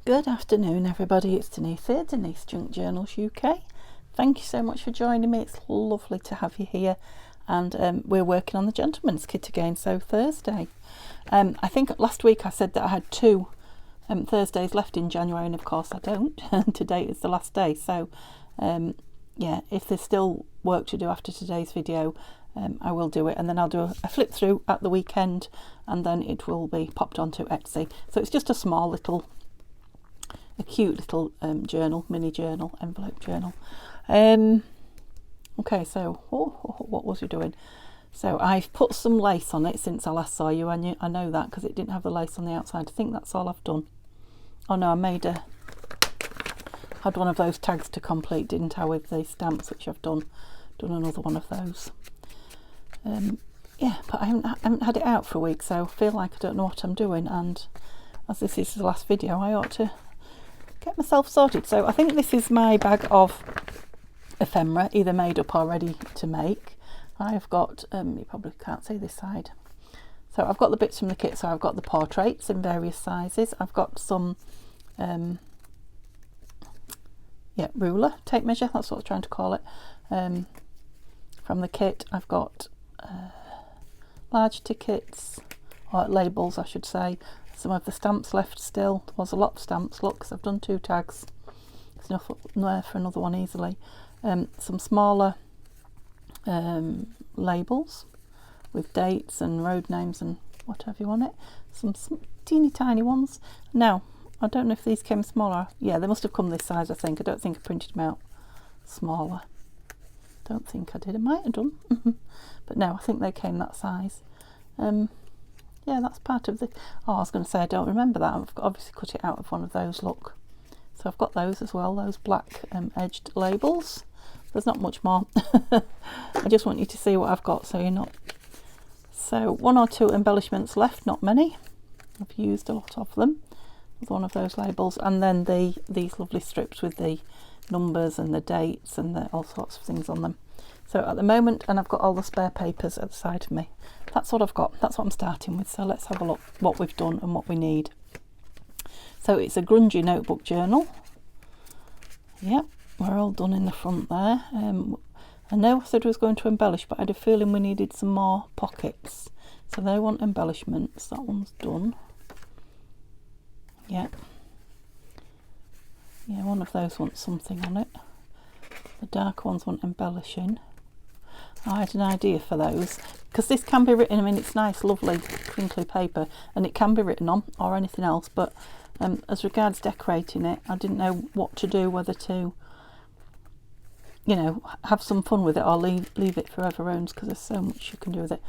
Good afternoon, everybody. It's Denise here, Denise Junk Journals UK. Thank you so much for joining me. It's lovely to have you here. And we're working on the gentleman's kit again, so Thursday. I think last week I said that I had two Thursdays left in January, and of course I don't. Today is the last day, so yeah, if there's still work to do after today's video, I will do it, and then I'll do a flip through at the weekend, and then it will be popped onto Etsy. So it's just a small little, a cute little journal, mini journal, envelope journal. Okay, so what was we doing? So I've put some lace on it since I last saw you. I know that because it didn't have the lace on the outside. I think that's all I've done. Oh no, I had one of those tags to complete, didn't I, with the stamps, which I've done another one of those. Yeah, but I haven't had it out for a week, so I feel like I don't know what I'm doing, and as this is the last video, I ought to get myself sorted. So I think this is my bag of ephemera, either made up or ready to make. I've got, you probably can't see this side, so I've got the bits from the kit. So I've got the portraits in various sizes. I've got some yeah, ruler, tape measure, that's what I was trying to call it, from the kit. I've got large tickets, or labels I should say. Some of the stamps left still. There was a lot of stamps, look, 'cause I've done 2 tags. There's enough there for another one easily. Some smaller labels with dates and road names and what have you on it. Some teeny tiny ones. Now, I don't know if these came smaller. Yeah, they must have come this size, I think. I don't think I printed them out smaller. Don't think I did. I might have done. But no, I think they came that size. Yeah, that's part of the... Oh, I was going to say I don't remember that. I've obviously cut it out of one of those, look. So I've got those as well, those black edged labels. There's not much more. I just want you to see what I've got, so you're not... So 1 or 2 embellishments left, not many. I've used a lot of them with one of those labels. And then these lovely strips with the numbers and the dates and all sorts of things on them. So at the moment, and I've got all the spare papers at the side of me. That's what I've got. That's what I'm starting with. So let's have a look what we've done and what we need. So it's a grungy notebook journal. Yep, we're all done in the front there. I know I said we was going to embellish, but I had a feeling we needed some more pockets. So they want embellishments. That one's done. Yep. Yeah, one of those wants something on it. The darker ones want embellishing. I had an idea for those, because this can be written, I mean, it's nice, lovely, crinkly paper, and it can be written on, or anything else, but as regards decorating it, I didn't know what to do, whether to, you know, have some fun with it or leave it forever owns, because there's so much you can do with it.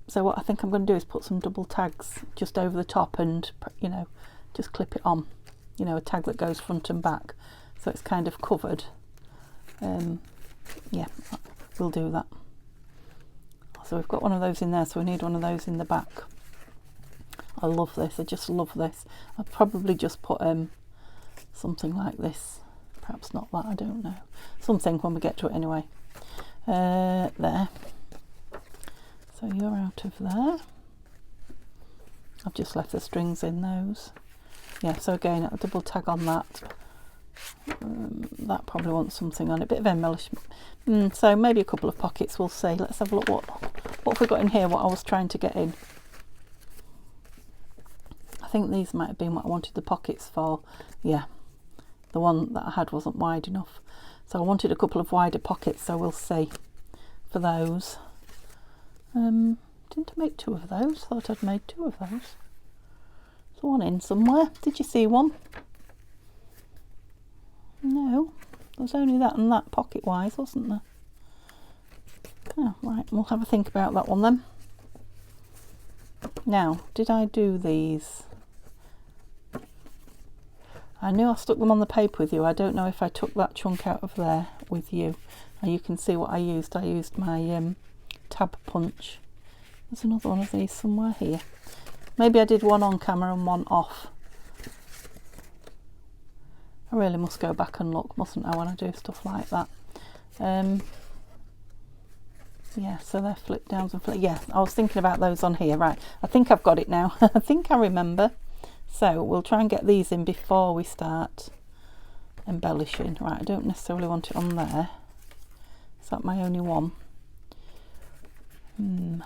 So what I think I'm going to do is put some double tags just over the top and, you know, just clip it on, you know, a tag that goes front and back, so it's kind of covered. Yeah, we'll do that. So we've got one of those in there, so we need one of those in the back. I love this, I just love this. I'll probably just put something like this, perhaps not that, I don't know, something when we get to it anyway. There, so you're out of there. I've just left the strings in those. Yeah, so again, a double tag on that. That probably wants something on it, a bit of embellishment. So maybe a couple of pockets, we'll see. Let's have a look what have we got in here, what I was trying to get in. I think these might have been what I wanted the pockets for. Yeah, the one that I had wasn't wide enough, so I wanted a couple of wider pockets, so we'll see for those. Didn't I make 2 of those? Thought I'd made 2 of those. There's one in somewhere. Did you see one? No, there's only that and that pocket wise, wasn't there? Oh, right, we'll have a think about that one then. Now, did I do these? I knew I stuck them on the paper with you. I don't know if I took that chunk out of there with you. And you can see what I used. I used my tab punch. There's another one of these somewhere here. Maybe I did one on camera and one off. I really must go back and look, mustn't I, when I do stuff like that. Yeah, so they're flip downs and flip. Yeah, I was thinking about those on here. Right, I think I've got it now. I think I remember. So we'll try and get these in before we start embellishing. Right, I don't necessarily want it on there. Is that my only one? Do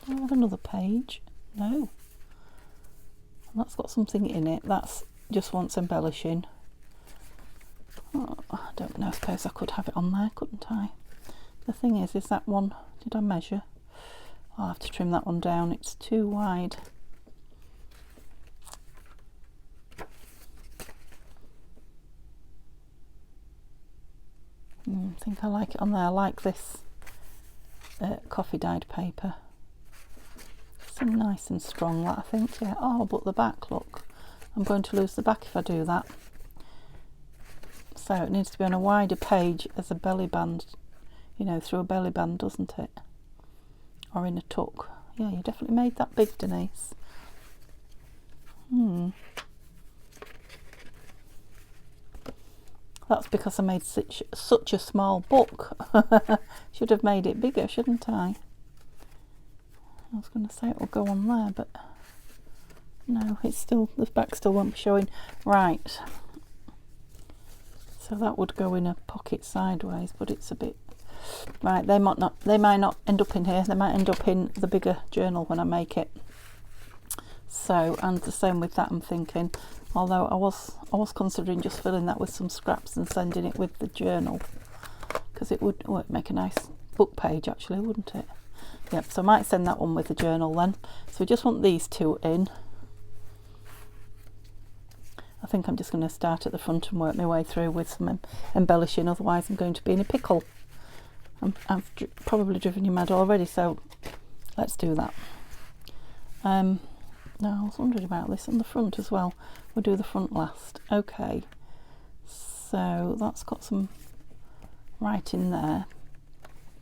I have another page? No. That's got something in it. That's just wants embellishing. Oh, I don't know. I suppose I could have it on there, couldn't I? The thing is that one, did I measure? I'll have to trim that one down. It's too wide. I think I like it on there. I like this coffee dyed paper. It's nice and strong, that I think. Yeah. Oh, but the back, look. I'm going to lose the back if I do that. So it needs to be on a wider page as a belly band, you know, through a belly band, doesn't it? Or in a tuck. Yeah, you definitely made that big, Denise. That's because I made such a small book. Should have made it bigger, shouldn't I? I was going to say it will go on there, but no, it's still, the back still won't be showing. Right. So that would go in a pocket sideways, but it's a bit... Right, they might not end up in here. They might end up in the bigger journal when I make it. So, and the same with that, I'm thinking. Although I was considering just filling that with some scraps and sending it with the journal, because it would make a nice book page actually, wouldn't it? Yep, so I might send that one with the journal then. So we just want these two in. I think I'm just going to start at the front and work my way through with some embellishing, otherwise I'm going to be in a pickle. I've probably driven you mad already, so let's do that. Now I was wondering about this on the front as well. We'll do the front last. Okay, so that's got some writing there.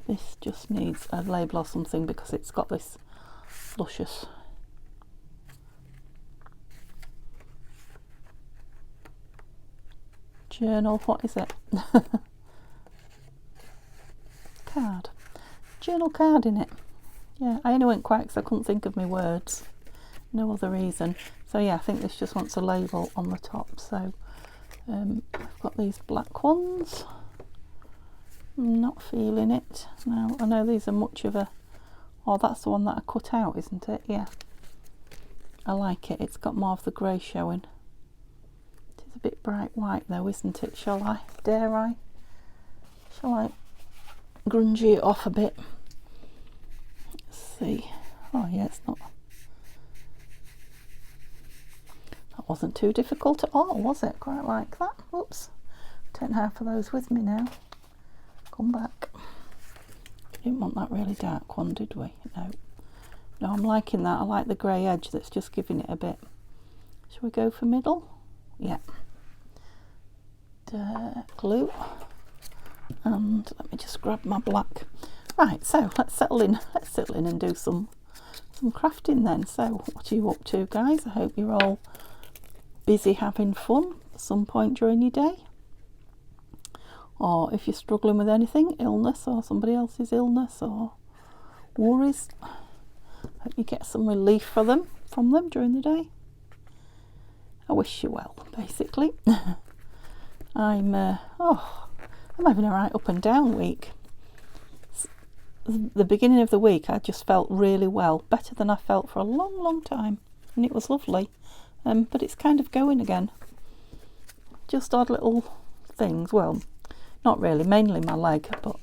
This just needs a label or something because it's got this luscious journal. What is it? Card. Journal card in it. Yeah, I only went quiet because I couldn't think of my words. No other reason. So yeah, I think this just wants a label on the top. So I've got these black ones. I'm not feeling it. Now I know these are much of a... Oh, that's the one that I cut out, isn't it? Yeah. I like it. It's got more of the grey showing. It's a bit bright white though, isn't it? Shall I? Dare I? Shall I grunge it off a bit? Let's see. Oh yeah, it's not... That wasn't too difficult at all, was it? Quite like that. Oops. Take half of those with me now. Come back. Didn't want that really dark one, did we? No. No, I'm liking that. I like the grey edge that's just giving it a bit. Shall we go for middle? Yeah. Glue. And let me just grab my black. Right, so let's settle in. Let's settle in and do some crafting then. So what are you up to, guys? I hope you're all busy having fun at some point during your day. Or if you're struggling with anything, illness or somebody else's illness or worries, hope you get some relief from them during the day. I wish you well, basically. I'm having a right up and down week. The beginning of the week I just felt really well, better than I felt for a long time, and it was lovely. But it's kind of going again. Just odd little things. Well, not really, mainly my leg, but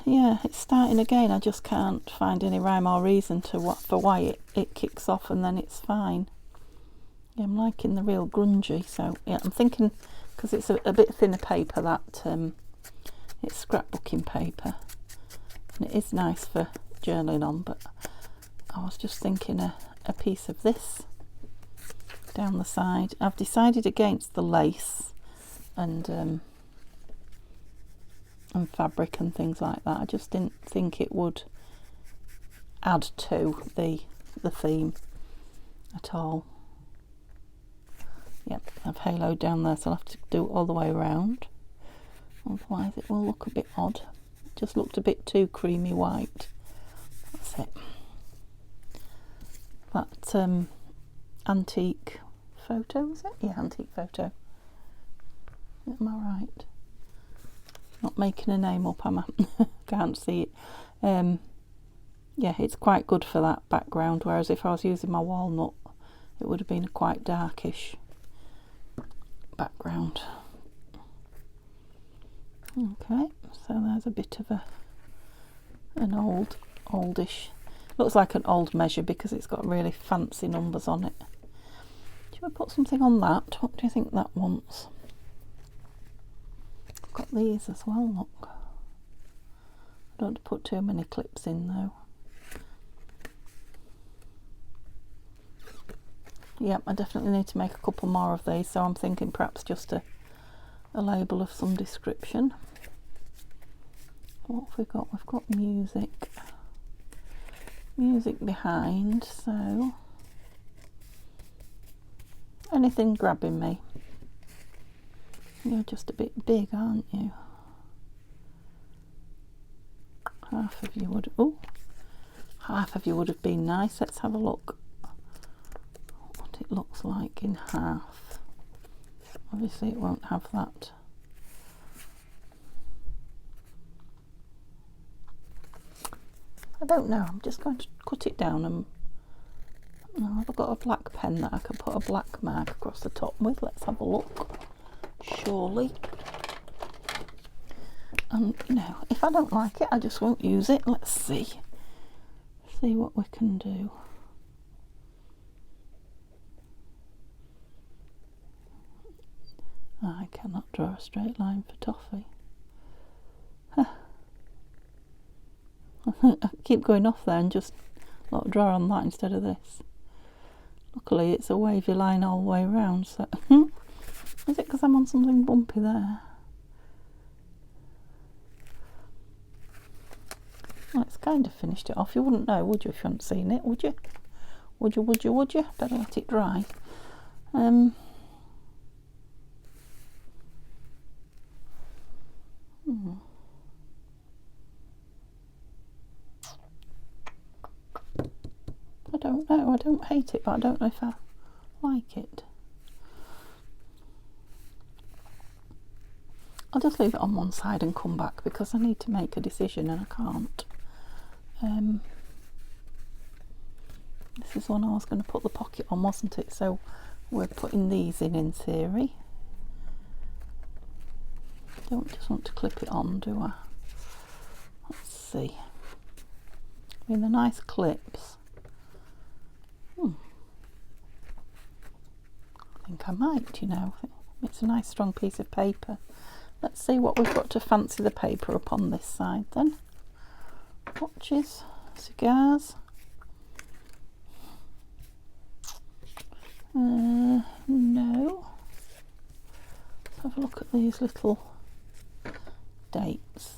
yeah, it's starting again. I just can't find any rhyme or reason for why it kicks off and then it's fine. Yeah, I'm liking the real grungy. So yeah, I'm thinking, because it's a bit thinner paper, that it's scrapbooking paper, and it is nice for journaling on, but I was just thinking a piece of this down the side. I've decided against the lace and fabric and things like that. I just didn't think it would add to the theme at all. Yep, I've haloed down there, so I'll have to do it all the way around, otherwise it will look a bit odd. It just looked a bit too creamy white. That's it. that antique photo, is it? Yeah, antique photo. Am I right? Not making a name up, am I? Can't see it. Yeah, it's quite good for that background, whereas if I was using my walnut, it would have been a quite darkish background. Okay, so there's a bit of an oldish, looks like an old measure because it's got really fancy numbers on it. Should we put something on that? What do you think that wants? I've got these as well, look. I don't want to put too many clips in though. Yep, I definitely need to make a couple more of these, so I'm thinking perhaps just a label of some description. What have we got? We've got music behind, so anything grabbing me. You're just a bit big, aren't you? Half of you would have been nice. Let's have a look what it looks like in half. Obviously it won't have that. I don't know, I'm just going to cut it down and I've got a black pen that I can put a black mark across the top with. Let's have a look. Surely. And you know, if I don't like it, I just won't use it. Let's see what we can do. I cannot draw a straight line for toffee. I keep going off there and just draw on that instead of this. Luckily it's a wavy line all the way around, so is it because I'm on something bumpy there? Well, it's kind of finished it off. You wouldn't know, would you, if you hadn't seen it, would you? Would you? Better let it dry. I don't know, I don't hate it, but I don't know if I like it. I'll just leave it on one side and come back because I need to make a decision and I can't. This is one I was going to put the pocket on, wasn't it? So we're putting these in theory. Don't just want to clip it on, do I? Let's see. I mean, they're nice clips. I think I might, you know. It's a nice strong piece of paper. Let's see what we've got to fancy the paper upon this side then. Watches, cigars. No. Let's have a look at these little dates.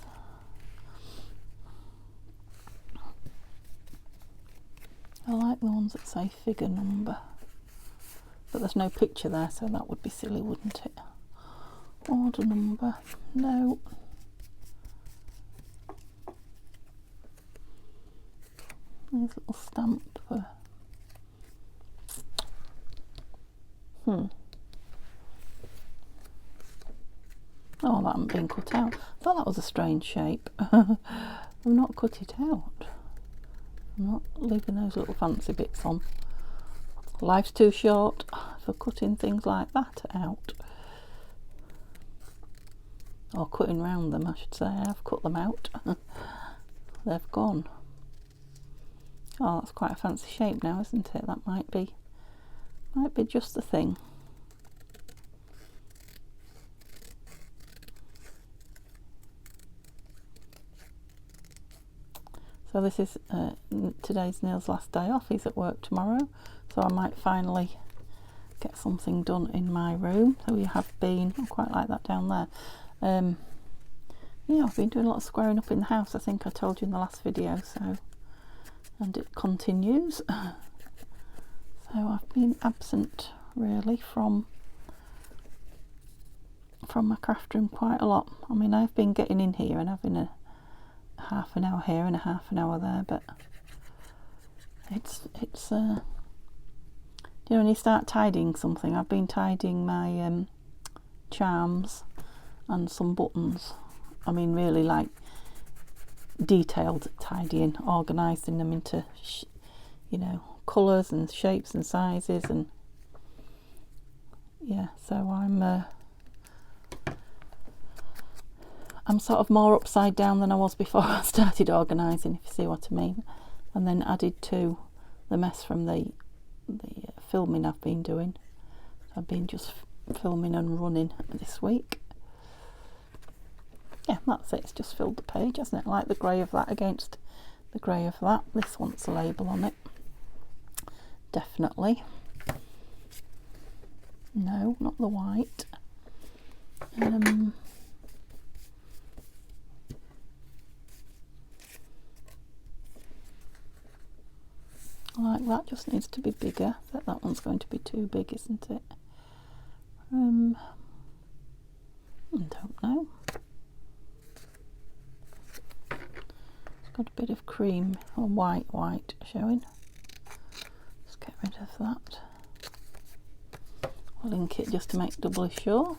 I like the ones that say figure number, but there's no picture there, so that would be silly, wouldn't it? Order number, no. These little stamp. Oh, that hasn't been cut out. I thought that was a strange shape. I've not cut it out. I'm not leaving those little fancy bits on. Life's too short for cutting things like that out. Or cutting round them, I should say. I've cut them out. They've gone. Oh, that's quite a fancy shape now, isn't it? That might be just the thing. So this is today's Neil's last day off. He's at work tomorrow, so I might finally get something done in my room. So we have been, I quite like that down there. Yeah, I've been doing a lot of squaring up in the house, I think I told you in the last video, so, and it continues. So I've been absent really from my craft room quite a lot. I mean, I've been getting in here and having a half an hour here and a half an hour there, but it's You know, when you start tidying something, I've been tidying my charms and some buttons. I mean, really like detailed tidying, organising them into, you know, colours and shapes and sizes, and yeah, so I'm sort of more upside down than I was before I started organising, if you see what I mean. And then added to the mess from the filming I've been doing. I've been just filming and running this week. Yeah, that's it. It's just filled the page, hasn't it? Like the grey of that against the grey of that. This wants a label on it. Definitely. No, not the white. Like that, just needs to be bigger. But that one's going to be too big, isn't it? I don't know. It's got a bit of cream or white showing. Let's get rid of that. I'll link it just to make doubly sure.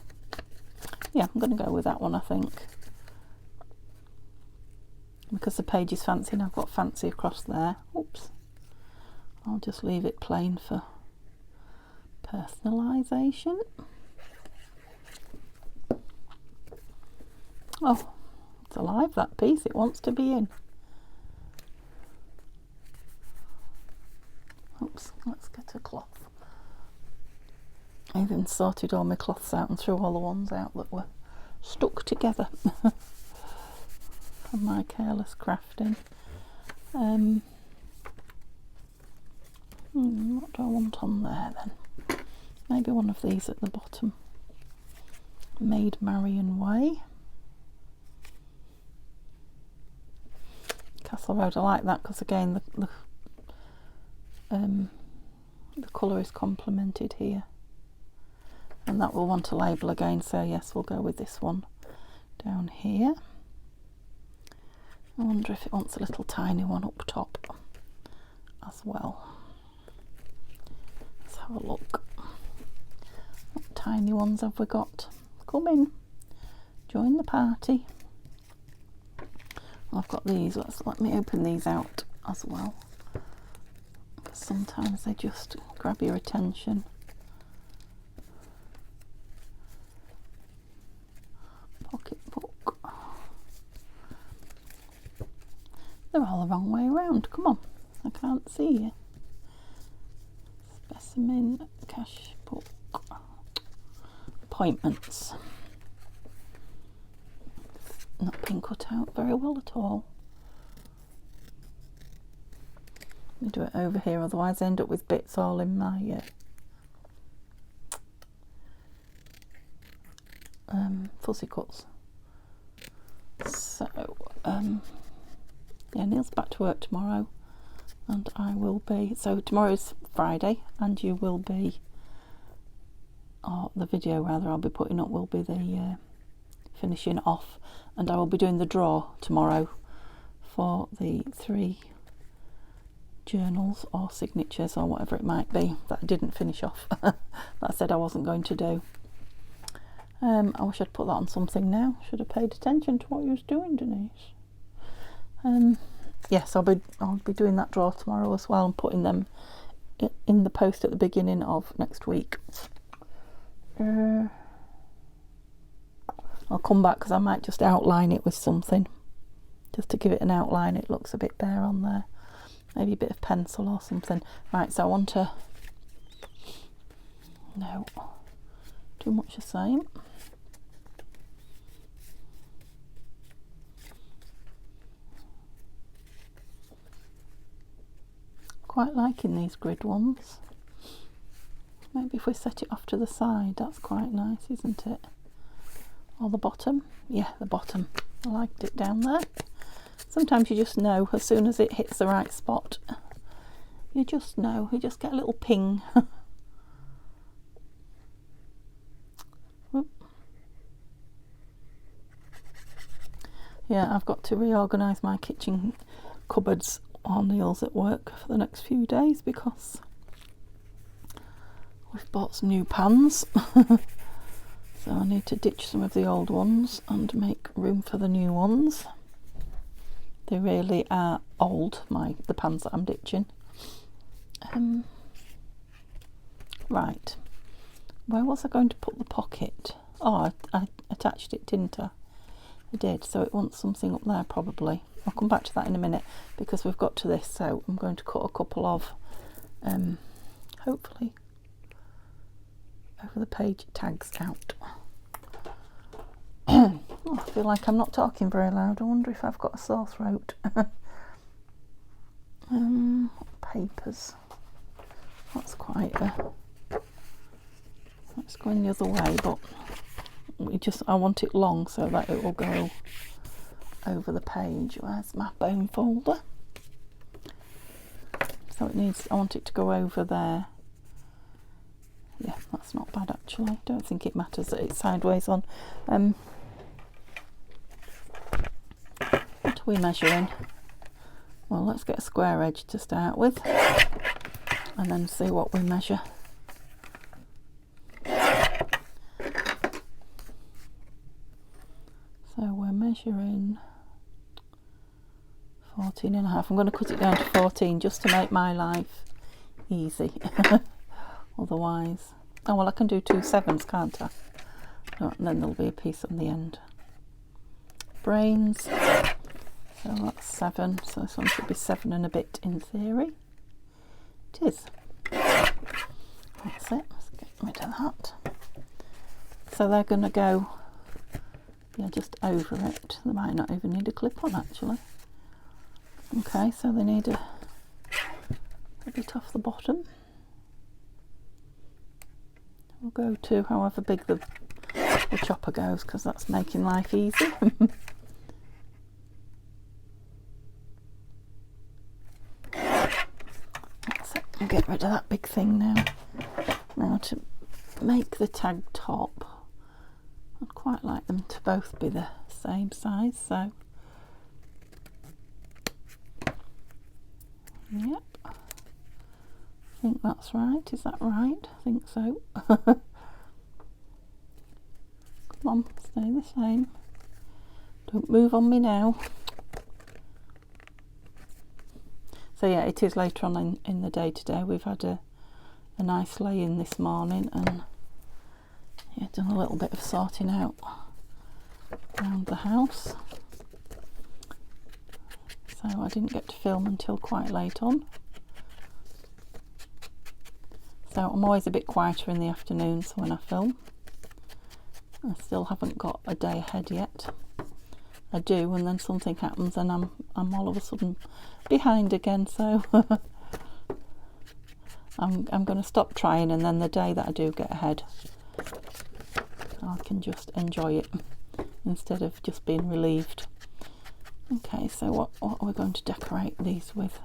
Yeah, I'm going to go with that one, I think. Because the page is fancy and I've got fancy across there. Oops. I'll just leave it plain for personalisation. Oh, it's alive, that piece. It wants to be in. Oops, let's get a cloth. I even sorted all my cloths out and threw all the ones out that were stuck together from my careless crafting. What do I want on there then? Maybe one of these at the bottom. Maid Marian Way. Castle Road, I like that because again the colour is complemented here. And that will want a label again, so yes, we'll go with this one down here. I wonder if it wants a little tiny one up top as well. Let's have a look. What tiny ones have we got? Come in, join the party. I've got these. Let me open these out as well, because sometimes they just grab your attention. Pocketbook. They're all the wrong way around. Come on, I can't see you. Specimen, cash book, appointments. Not been cut out very well at all. Let me do it over here, otherwise I end up with bits all in my fuzzy cuts. So yeah, Neil's back to work tomorrow and I will be, so tomorrow's Friday and you will be, or the video rather I'll be putting up will be the finishing off, and I will be doing the draw tomorrow for the 3 journals or signatures or whatever it might be that I didn't finish off that I said I wasn't going to do. I wish I'd put that on something now. Should have paid attention to what you was doing, Denise. Yes, I'll be doing that draw tomorrow as well and putting them in the post at the beginning of next week. I'll come back because I might just outline it with something, just to give it an outline. It looks a bit bare on there. Maybe a bit of pencil or something. Right, so I want to, no, too much the same. Quite liking these grid ones. Maybe if we set it off to the side, that's quite nice, isn't it? Or the bottom. Yeah, the bottom. I liked it down there. Sometimes you just know as soon as it hits the right spot. You just know. You just get a little ping. Yeah, I've got to reorganise my kitchen cupboards while Neil's at work for the next few days because we've bought some new pans. So I need to ditch some of the old ones and make room for the new ones. They really are old, the pans that I'm ditching. Right, where was I going to put the pocket? Oh, I attached it, didn't I? I did, so it wants something up there probably. I'll come back to that in a minute because we've got to this, so I'm going to cut a couple of, hopefully, over the page tags out. Oh, I feel like I'm not talking very loud. I wonder if I've got a sore throat. Papers. That's quite let's go in the other way, but I want it long so that it will go over the page. Where's my bone folder? So I want it to go over there. Yeah, that's not bad actually. Don't think it matters that it's sideways on. What are we measuring? Well, let's get a square edge to start with and then see what we measure. So we're measuring 14.5. I'm going to cut it down to 14 just to make my life easy. Otherwise, oh well, I can do 2 7s, can't I? Oh, and then there'll be a piece on the end. Brains, so that's 7, so this one should be 7 and a bit in theory. It is. That's it, let's get rid of that. So they're going to go, yeah, just over it. They might not even need a clip on actually. Okay, so they need a bit off the bottom. We'll go to however big the chopper goes because that's making life easy. That's it. I'll get rid of that big thing now. Now to make the tag top, I'd quite like them to both be the same size, so yep. I think that's right. Is that right? I think so. Come on, stay the same. Don't move on me now. So yeah, it is later on in the day today. We've had a nice lay-in this morning and yeah, done a little bit of sorting out around the house. So I didn't get to film until quite late on. So I'm always a bit quieter in the afternoons when I film. I still haven't got a day ahead yet. I do, and then something happens and I'm all of a sudden behind again, so I'm going to stop trying, and then the day that I do get ahead I can just enjoy it instead of just being relieved. Okay, so what are we going to decorate these with?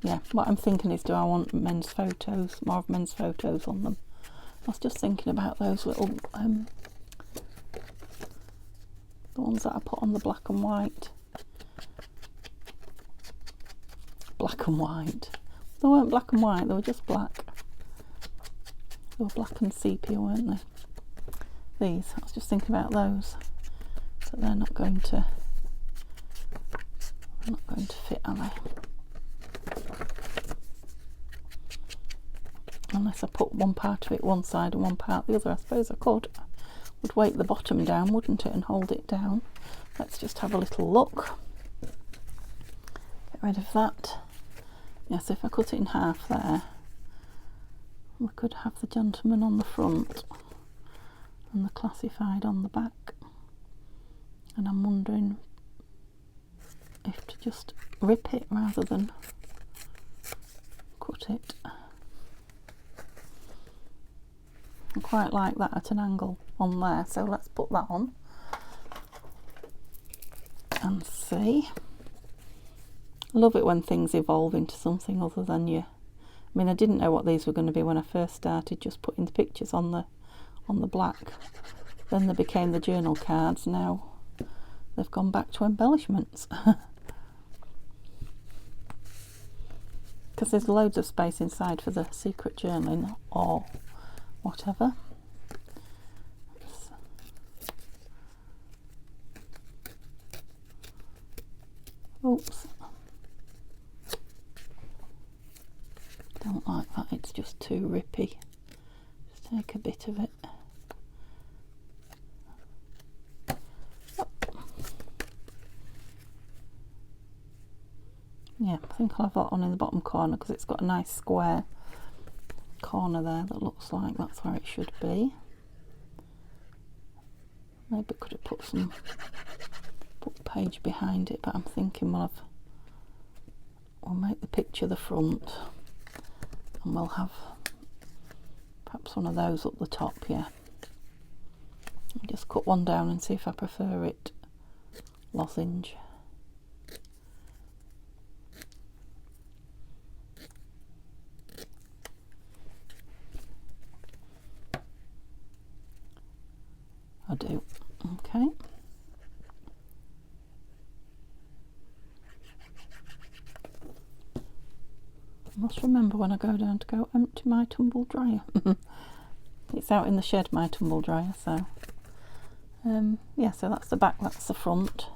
Yeah, what I'm thinking is, do I want men's photos, more of men's photos on them? I was just thinking about those little, the ones that I put on the black and white. Black and white. They weren't black and white, they were just black. They were black and sepia, weren't they? These, I was just thinking about those. So they're not going to fit, are they? Unless I put one part of it one side and one part the other. I suppose I could. Would weight the bottom down, wouldn't it, and hold it down. Let's just have a little look. Get rid of that. Yes, if I cut it in half there, we could have the gentleman on the front and the classified on the back. And I'm wondering if to just rip it rather than cut it. I quite like that at an angle on there, so let's put that on and see. I love it when things evolve into something other than you. I mean, I didn't know what these were going to be when I first started just putting the pictures on the black. Then they became the journal cards. Now they've gone back to embellishments. Because there's loads of space inside for the secret journaling or whatever. Oops. Don't like that, it's just too rippy. Just take a bit of it. Yeah, I think I'll have that on in the bottom corner because it's got a nice square corner there that looks like that's where it should be. Maybe could have put some page behind it, but I'm thinking we'll make the picture the front and we'll have perhaps one of those up the top. Yeah, I'll just cut one down and see if I prefer it lozenge. I do. Okay. I must remember when I go down to go empty my tumble dryer. It's out in the shed, my tumble dryer, so yeah, so that's the back, that's the front,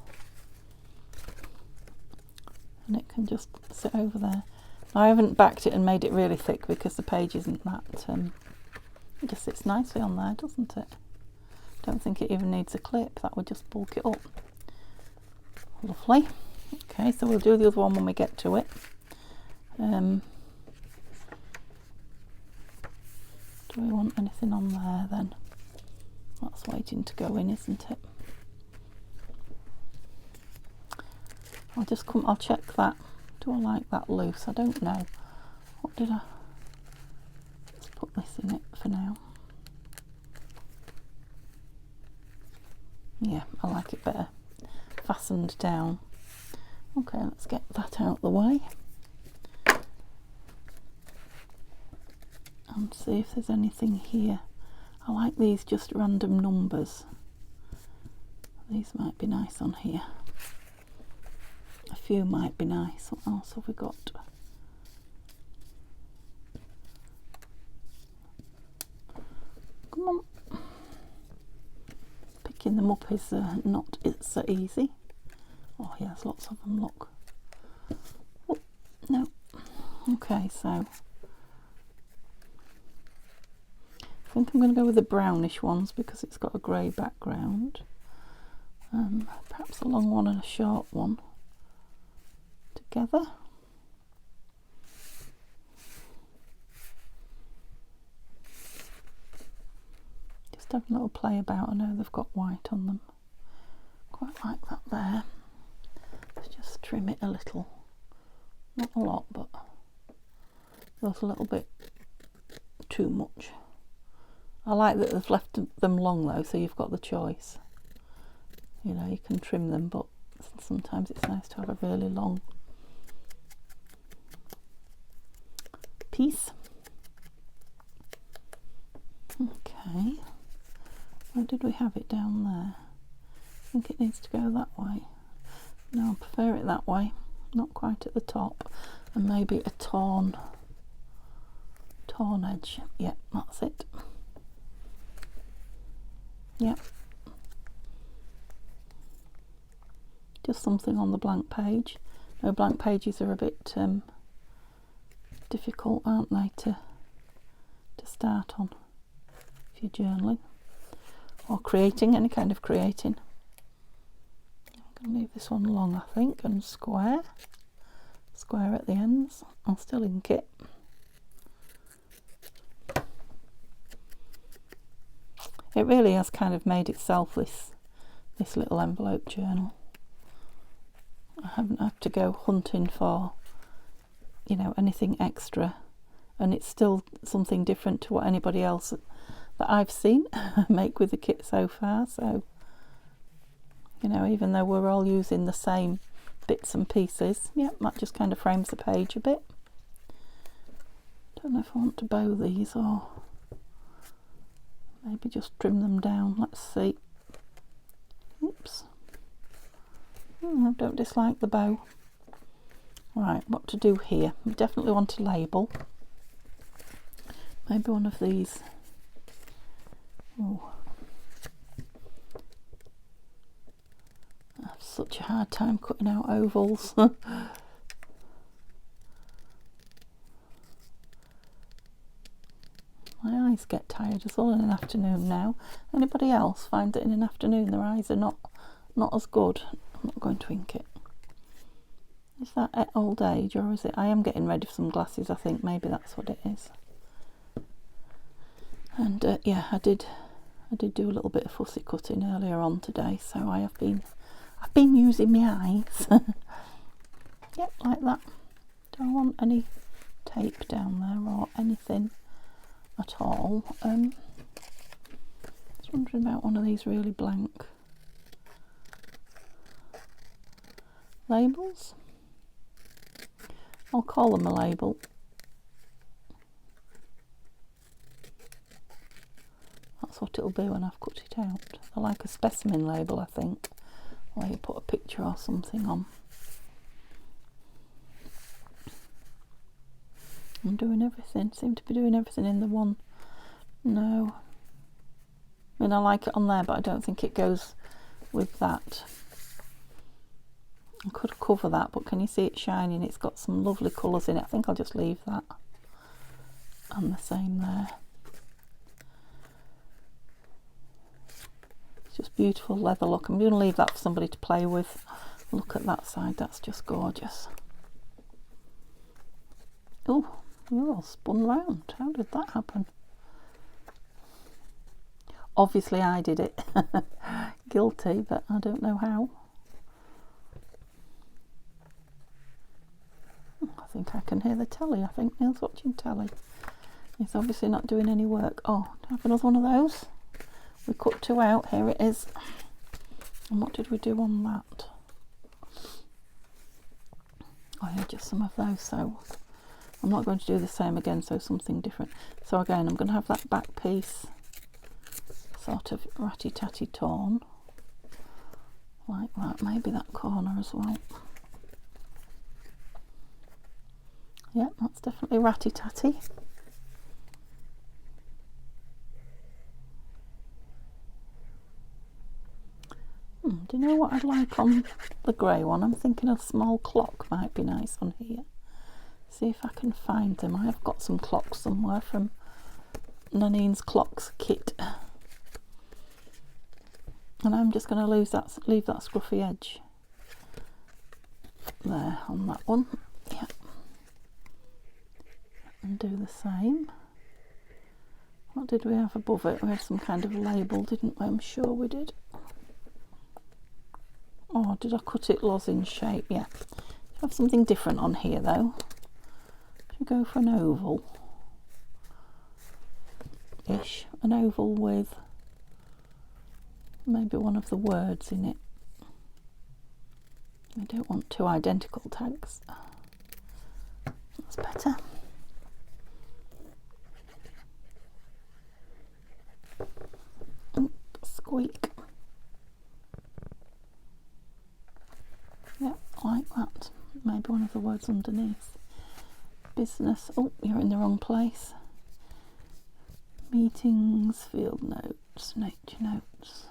and it can just sit over there. I haven't backed it and made it really thick because the page isn't that, it just sits nicely on there, doesn't it? Don't think it even needs a clip, that would just bulk it up. Lovely. Okay, so we'll do the other one when we get to it. Do we want anything on there then? That's waiting to go in, isn't it? I'll check that. Do I like that loose? I don't know. What did I... Let's put this in it for now. Yeah, I like it better fastened down. Okay, let's get that out of the way and see if there's anything here. I like these just random numbers. These might be nice on here. A few might be nice. What else have we got? Come on. Picking them up is not so easy. Oh yes, lots of them, look. Oh, no. Okay, so I think I'm going to go with the brownish ones because it's got a grey background. Perhaps a long one and a short one together. Just have a little play about. I know they've got white on them. Quite like that there. Let's just trim it a little. Not a lot, but there's a little bit too much. I like that they've left them long though, so you've got the choice. You know, you can trim them, but sometimes it's nice to have a really long piece. Okay, where did we have it down there? I think it needs to go that way. No, I prefer it that way, not quite at the top, and maybe a torn edge. Yeah, that's it. Yeah, just something on the blank page. No, blank pages are a bit difficult, aren't they, to start on if you're journaling or creating, any kind of creating. I'm going to leave this one long, I think, and square at the ends. I'll still ink it. It really has kind of made itself this little envelope journal. I haven't had to go hunting for, you know, anything extra, and it's still something different to what anybody else that I've seen make with the kit so far. So, you know, even though we're all using the same bits and pieces, yeah, that just kind of frames the page a bit. Don't know if I want to bow these or maybe just trim them down. Let's see. Oops. I don't dislike the bow. Right, what to do here? We definitely want a label. Maybe one of these. Oh, I have such a hard time cutting out ovals. My eyes get tired as well in an afternoon now. Anybody else find that in an afternoon their eyes are not as good? I'm not going to ink it. Is that at old age, or is it? I am getting ready for some glasses, I think. Maybe that's what it is. And yeah, I did do a little bit of fussy cutting earlier on today, so I've been using my eyes. Yep, like that. Don't want any tape down there or anything at all. I was wondering about one of these really blank labels. I'll call them a label. That's what it'll be when I've cut it out. They're like a specimen label, I think, where you put a picture or something on. I'm doing everything. Seem to be doing everything in the one. No. I mean, I like it on there, but I don't think it goes with that. I could cover that, but can you see it shining? It's got some lovely colours in it. I think I'll just leave that. And the same there. It's just beautiful leather look. I'm going to leave that for somebody to play with. Look at that side. That's just gorgeous. Oh, you're all spun round. How did that happen? Obviously I did it. Guilty, but I don't know how. I think I can hear the telly. I think Neil's watching telly. He's obviously not doing any work. Oh, do I have another one of those? We cut 2 out. Here it is. And what did we do on that? Oh yeah, just some of those. So I'm not going to do the same again, so something different. So again, I'm going to have that back piece sort of ratty-tatty torn. Like that. Maybe that corner as well. Yep, that's definitely ratty-tatty. Do you know what I'd like on the grey one? I'm thinking a small clock might be nice on here. See if I can find them. I have got some clocks somewhere from Nanine's Clocks kit. And I'm just going to leave that scruffy edge there on that one. Yeah. And do the same. What did we have above it? We had some kind of label, didn't we? I'm sure we did. Oh, did I cut it lozenge shape? Yeah. Have something different on here though. Should we go for an oval? Ish. An oval with maybe one of the words in it. We don't want 2 identical tags. That's better. Oop, squeak. Yeah, like that. Maybe one of the words underneath. Business. Oh, you're in the wrong place. Meetings, field notes, nature notes.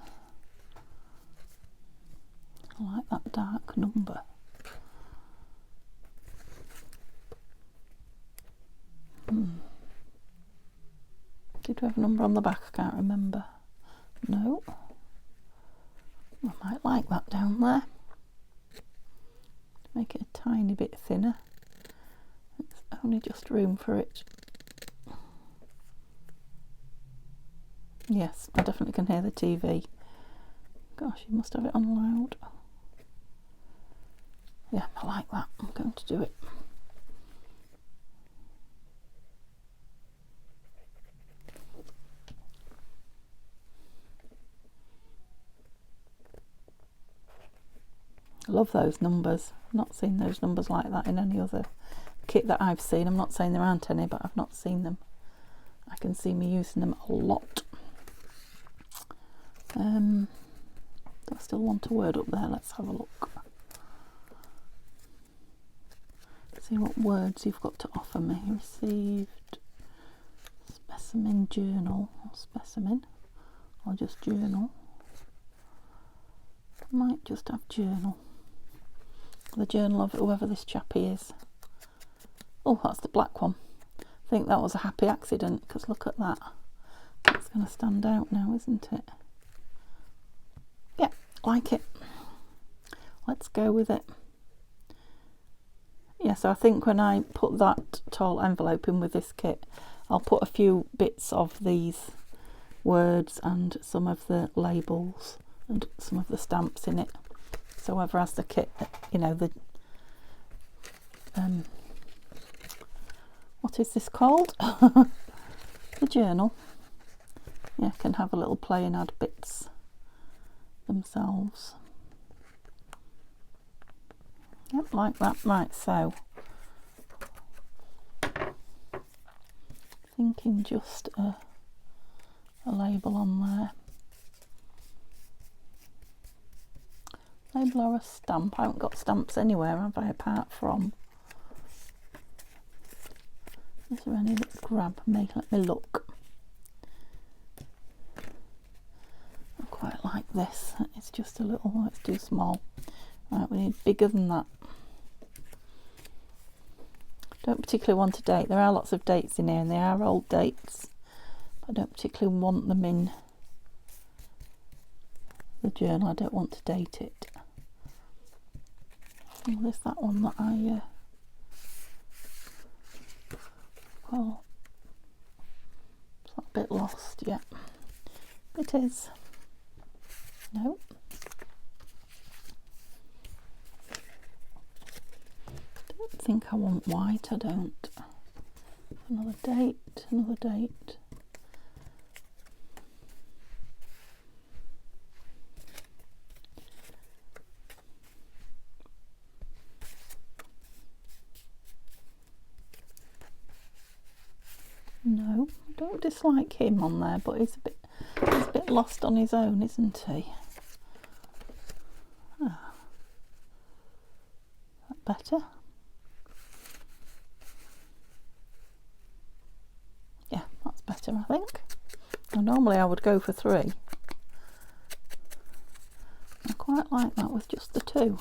I like that dark number. Did we have a number on the back? I can't remember. No. I might like that down there. Make it a tiny bit thinner. It's only just room for it. Yes, I definitely can hear the TV. Gosh, you must have it on loud. Yeah, I like that. I'm going to do it. I love those numbers. I've not seen those numbers like that in any other kit that I've seen. I'm not saying there aren't any, but I've not seen them. I can see me using them a lot. Do I still want a word up there? Let's have a look. See what words you've got to offer me. Received specimen journal, or specimen, or just journal. Might just have journal. The journal of whoever this chappie is. Oh, that's the black one. I think that was a happy accident, because look at that. It's going to stand out now, isn't it? Yeah, like it. Let's go with it. Yeah, so I think when I put that tall envelope in with this kit, I'll put a few bits of these words and some of the labels and some of the stamps in it. So whoever has the kit, you know, the what is this called? The journal. Yeah, can have a little play and add bits themselves. Yep, like that. Right, so thinking just a label on there. Label or a stamp. I haven't got stamps anywhere, have I, apart from... Is there any that grab me? Let me look. I quite like this. It's just a little, it's too small. Right, we need bigger than that. Don't particularly want a date. There are lots of dates in here, and they are old dates. But I don't particularly want them in the journal. I don't want to date it. Oh, there's that one that I... well, it's a bit lost, yeah. It is. No. Don't think I want white, I don't. Another date, another date. No, I don't dislike him on there, but he's a bit lost on his own, isn't he? Ah, that better? Yeah, that's better, I think. Well, normally I would go for 3. I quite like that with just the 2.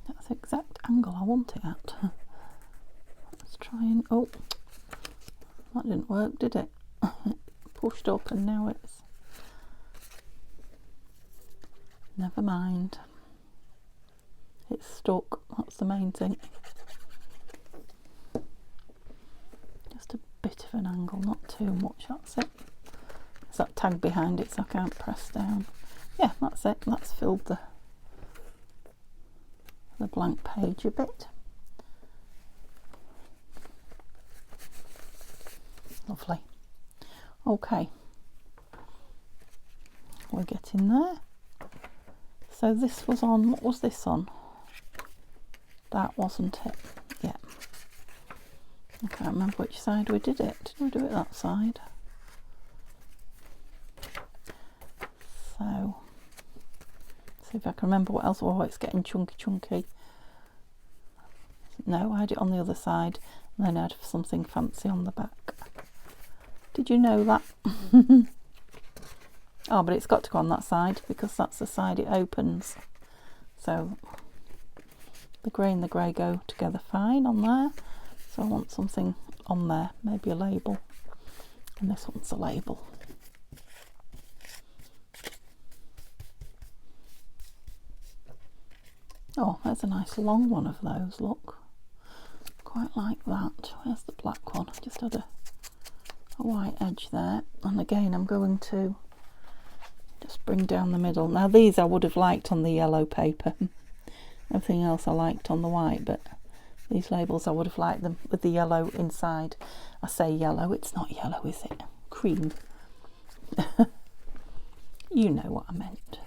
That's the exact angle I want it at. Let's try and... oh, that didn't work, did it? Pushed up and now it's... never mind. It's stuck, that's the main thing. Just a bit of an angle, not too much, that's it. There's that tag behind it so I can't press down. Yeah, that's it, that's filled the blank page a bit. Lovely. Okay, we're getting there. So this was on, what was this on? That wasn't it. Yeah. I can't remember which side we did it. Did we do it that side? So, see if I can remember what else. Oh, it's getting chunky. No, I had it on the other side, and then I had something fancy on the back. Did you know that? Oh, but it's got to go on that side because that's the side it opens. So the grey and the grey go together fine on there. So I want something on there, maybe a label. And this one's a label. Oh, there's a nice long one of those, look. Quite like that. Where's the black one? I just had a white edge there. And again, I'm going to just bring down the middle. Now these I would have liked on the yellow paper. Everything else I liked on the white, but these labels I would have liked them with the yellow inside. I say yellow, it's not yellow, is it? Cream. You know what I meant.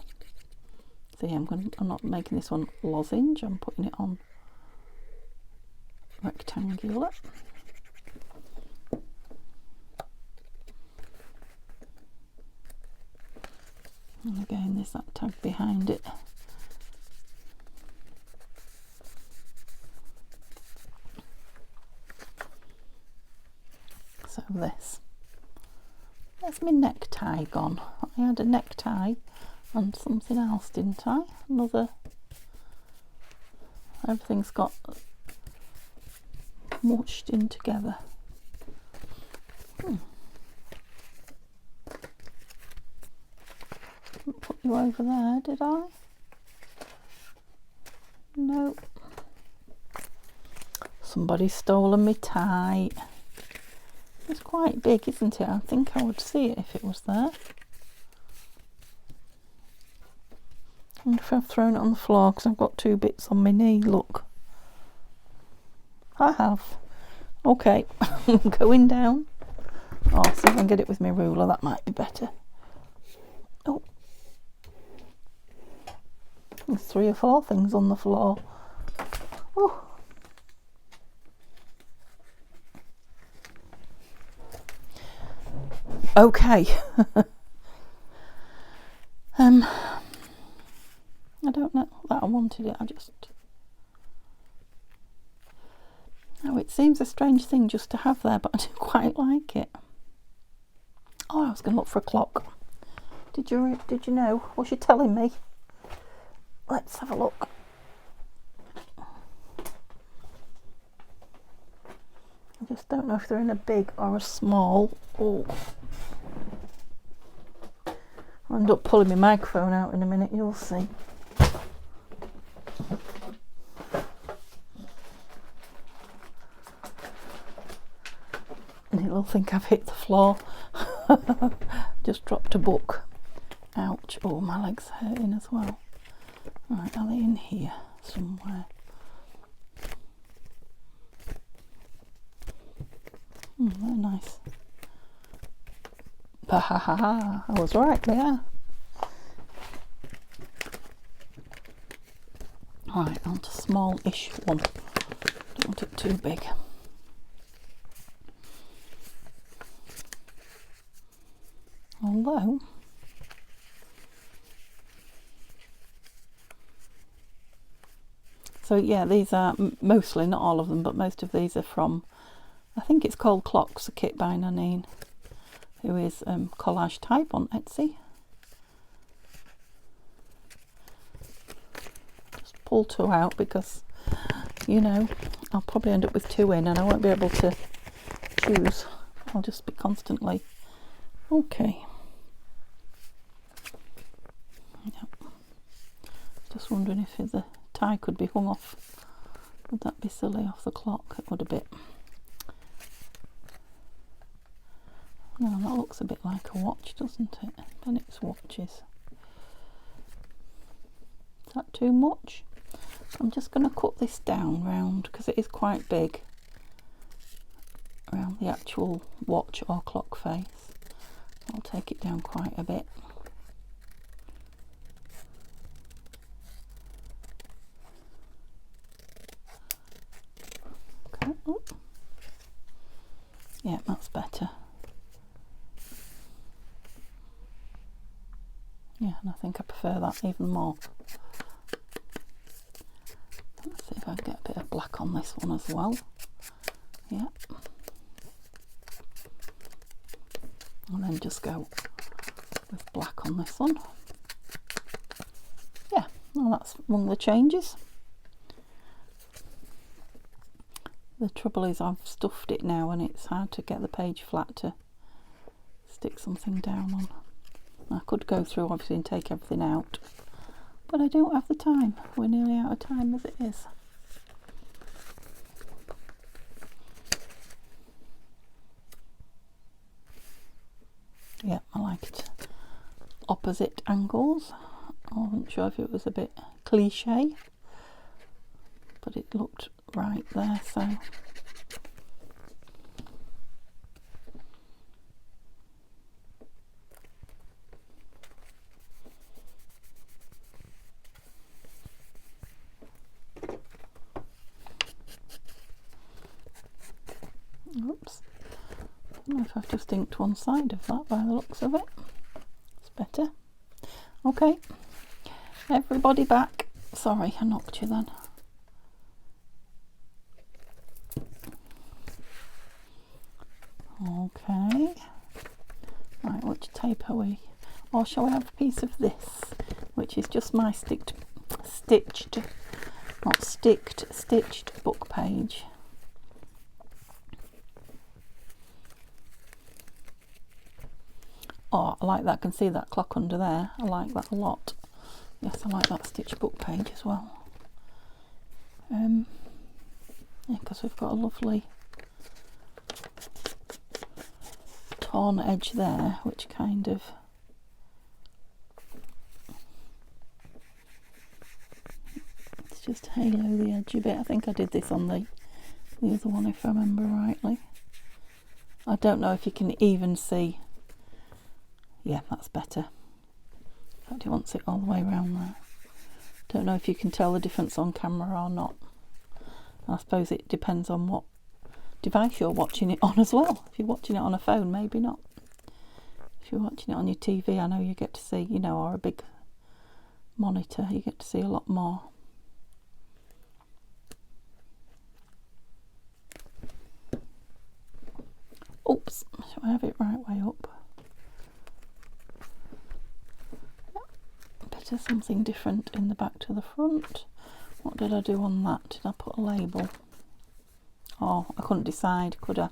See, I'm not making this one lozenge, I'm putting it on rectangular. And again, there's that tag behind it. So there's my necktie gone. I had a necktie and something else, didn't I? Another. Everything's got mushed in together. Didn't put you over there, did I? No. Somebody's stolen my tie. It's quite big, isn't it? I think I would see it if it was there. I wonder if I've thrown it on the floor because I've got two bits on my knee. Look. I have. Okay, I'm going down. Oh, see if I can get it with my ruler. That might be better. Oh. There's 3 or 4 things on the floor. Oh. Okay. I don't know that I wanted it. Oh, it seems a strange thing just to have there, but I do quite like it. Oh, I was going to look for a clock. Did you know? Was you telling me? Let's have a look. I just don't know if they're in a big or a small. Oh. I'll end up pulling my microphone out in a minute, you'll see. And he'll think I've hit the floor. Just dropped a book. Ouch. Oh, my leg's hurting as well. Right, are they in here somewhere? They're nice. Ha ha ha ha. I was right, they are. Right, on to small-ish one. Don't want it too big. Although, so yeah, these are mostly, not all of them, but most of these are from, I think it's called Clocks, a kit by Nanine, who is Collage Type on Etsy. Just pull 2 out because, you know, I'll probably end up with 2 in and I won't be able to choose. I'll just be constantly, okay. Yep. Just wondering if the tie could be hung off. Would that be silly off the clock? It would a bit. No, that looks a bit like a watch, doesn't it? Then it's watches. Is that too much? I'm just going to cut this down round because it is quite big around the actual watch or clock face. I'll take it down quite a bit. Okay. Oh. Yeah, that's better. Yeah, and I think I prefer that even more. Let's see if I can get a bit of black on this one as well. Yeah. And then just go with black on this one. Yeah, well, that's one of the changes. The trouble is I've stuffed it now and it's hard to get the page flat to stick something down on. I could go through obviously and take everything out, but I don't have the time. We're nearly out of time as it is. Yeah, I like it. Opposite angles. I wasn't sure if it was a bit cliche, but it looked right there, so. Oops. I don't know if I've just inked one side of that by the looks of it. It's better. Okay, everybody back. Sorry, I knocked you then. Okay. Right, which tape are we? Or shall we have a piece of this, which is just my stitched book page. Oh, I like that. I can see that clock under there. I like that a lot. Yes, I like that stitched book page as well. Yeah, because we've got a lovely torn edge there, which kind of just halo the edge a bit. I think I did this on the other one if I remember rightly. I don't know if you can even see. Yeah, that's better. In fact, it wants it all the way around there. Don't know if you can tell the difference on camera or not. I suppose it depends on what device you're watching it on as well. If you're watching it on a phone, maybe not. If you're watching it on your TV, I know you get to see, or a big monitor, you get to see a lot more. Oops, shall I have it right way up? Bit of something different in the back to the front. What did I do on that? Did I put a label? Oh, I couldn't decide, could I? I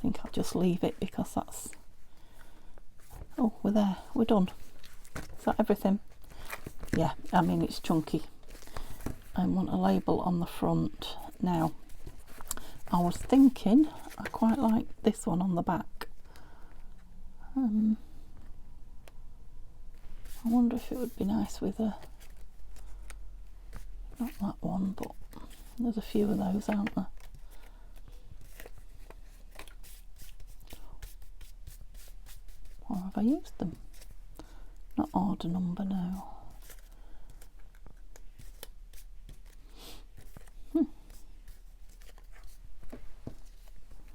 think I'll just leave it because that's... Oh, we're there. We're done. Is that everything? Yeah, I mean, it's chunky. I want a label on the front. Now, I was thinking I quite like this one on the back. I wonder if it would be nice with a... Not that one, but there's a few of those, aren't there? Or have I used them? Not order number, no.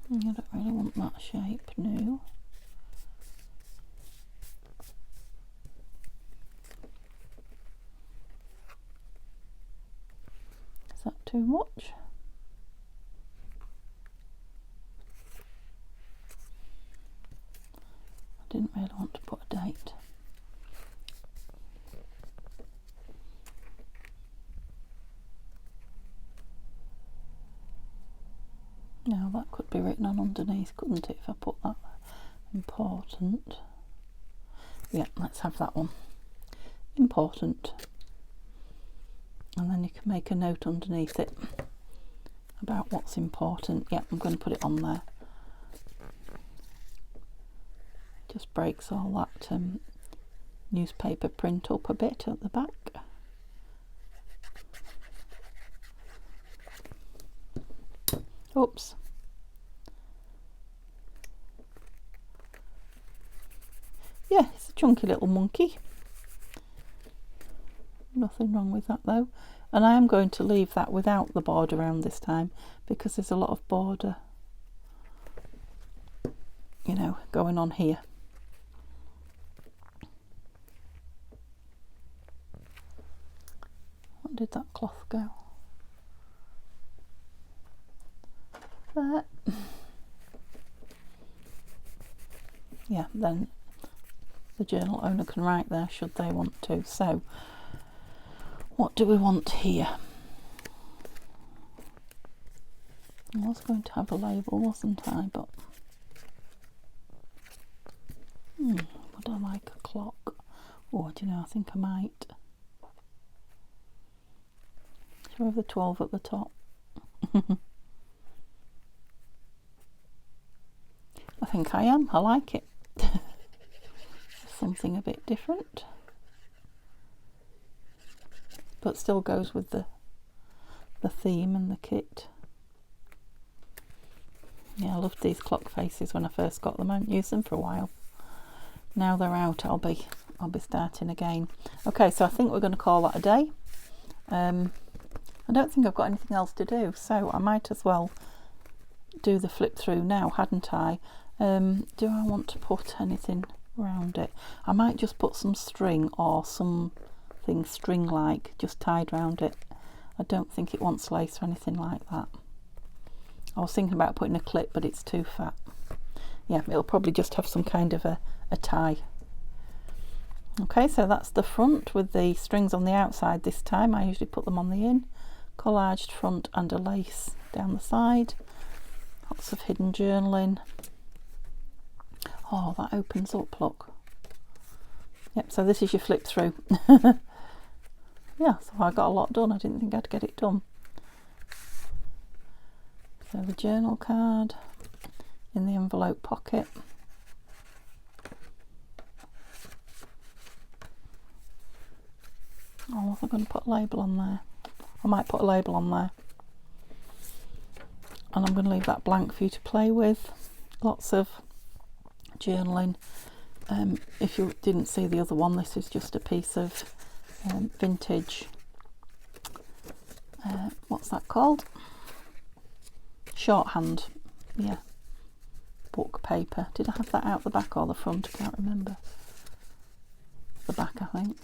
I don't really want that shape, no. Is that too much? I didn't really want to put a date. Now that could be written on underneath, couldn't it, if I put that important. Yeah, let's have that one. Important. And then you can make a note underneath it about what's important. Yeah, I'm going to put it on there. Just breaks all that newspaper print up a bit at the back. Oops. Yeah, it's a chunky little monkey. Nothing wrong with that though. And I am going to leave that without the border around this time because there's a lot of border, going on here. What did that cloth go? There. Yeah, then the journal owner can write there should they want to. So what do we want here? I was going to have a label, wasn't I? But would I like a clock? Oh, do you know, I think I might. Shall we have the 12 at the top? I think I am. I like it. Something a bit different, but still goes with the theme and the kit. Yeah, I loved these clock faces when I first got them. I haven't used them for a while. Now they're out, I'll be starting again. Okay, so I think we're going to call that a day. I don't think I've got anything else to do, so I might as well do the flip through now, hadn't I? Do I want to put anything around it. I might just put some string or something string-like just tied around it. I don't think it wants lace or anything like that. I was thinking about putting a clip, but it's too fat. Yeah, it'll probably just have some kind of a tie. Okay, so that's the front with the strings on the outside this time. I usually put them on the in. Collaged front and a lace down the side. Lots of hidden journaling. Oh, that opens up, look. Yep, so this is your flip through. Yeah, so I got a lot done. I didn't think I'd get it done. So the journal card in the envelope pocket. Oh, was I going to put a label on there? I might put a label on there. And I'm going to leave that blank for you to play with. Lots of journaling. If you didn't see the other one, this is just a piece of vintage, what's that called? Shorthand, yeah, book paper. Did I have that out the back or the front? I can't remember. The back, I think.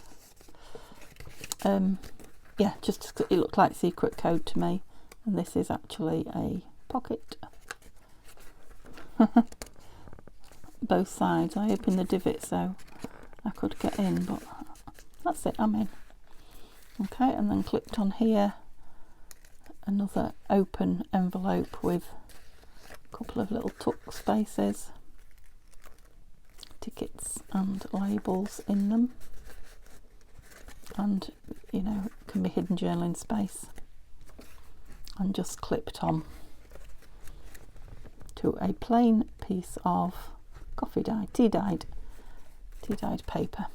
Yeah, just it looked like secret code to me, and this is actually a pocket. Both sides. I opened the divot so I could get in, but that's it, I'm in. Okay, and then clipped on here another open envelope with a couple of little tuck spaces, tickets and labels in them, and you know, it can be hidden journaling space, and just clipped on to a plain piece of tea dyed paper.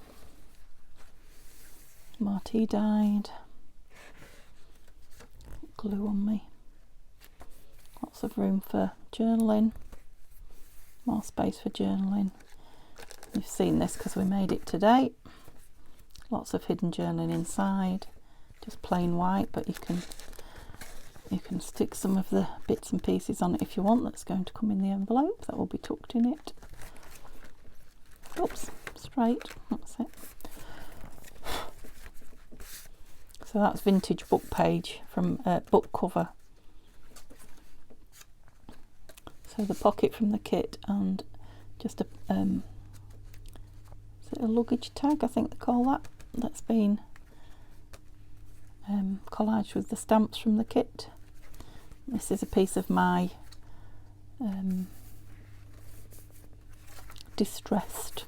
More tea dyed, glue on me, lots of room for journaling, more space for journaling. You've seen this because we made it today. Lots of hidden journaling inside, just plain white, but you can stick some of the bits and pieces on it if you want. That's going to come in the envelope, that will be tucked in it. Oops, straight, that's it. So that's vintage book page from book cover. So the pocket from the kit, and just a is it a luggage tag, I think they call that, that's been collaged with the stamps from the kit. This is a piece of my distressed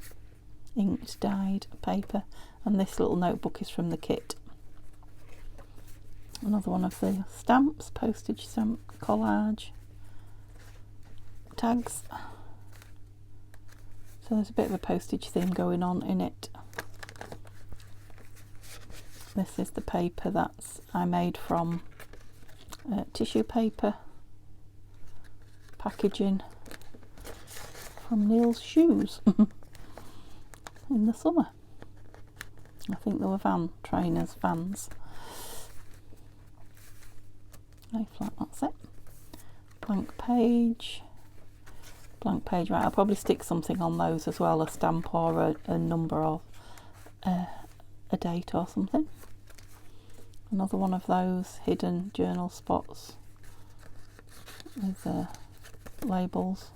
inked dyed paper, and this little notebook is from the kit. Another one of the stamps, postage stamp collage tags. So there's a bit of a postage theme going on in it. This is the paper that's I made from tissue paper packaging from Neil's shoes in the summer. I think they were trainers, Vans. Lay flat, that's it. Blank page, right, I'll probably stick something on those as well, a stamp or a number or a date or something. Another one of those hidden journal spots with labels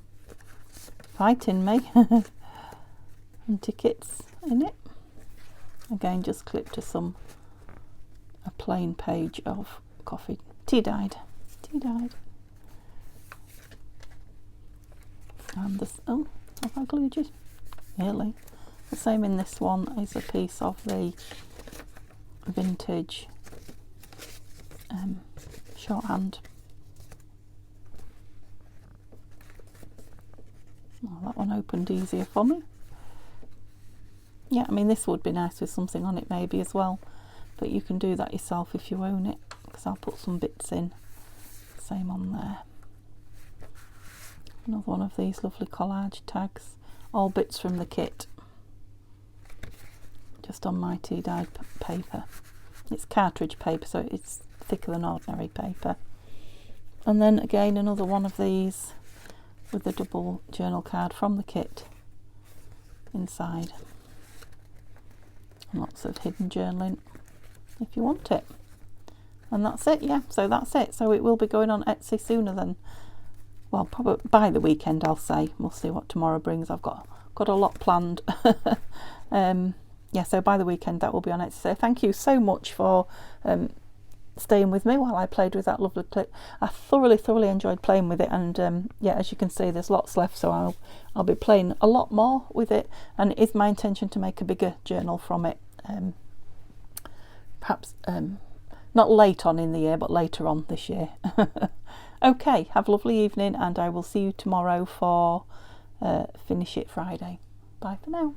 fighting me and tickets in it. Again, just clipped to a plain page of tea dyed. And this, oh, have I glued it? Nearly. The same in this one is a piece of the vintage shorthand. Oh, that one opened easier for me. Yeah, I mean, this would be nice with something on it maybe as well, but you can do that yourself if you own it, because I'll put some bits in. Same on there. Another one of these lovely collage tags, all bits from the kit, just on my tea dyed paper. It's cartridge paper, so it's thicker than ordinary paper. And then again, another one of these with the double journal card from the kit, inside. Lots of hidden journaling if you want it. And that's it, yeah, so that's it. So it will be going on Etsy sooner than, well, probably by the weekend, I'll say. We'll see what tomorrow brings. I've got a lot planned. Yeah, so by the weekend that will be on Etsy. So thank you so much for staying with me while I played with that lovely clip. I thoroughly enjoyed playing with it, and yeah, as you can see, there's lots left, so I'll be playing a lot more with it, and it is my intention to make a bigger journal from it, perhaps not late on in the year, but later on this year. Okay, have a lovely evening, and I will see you tomorrow for Finish It Friday. Bye for now.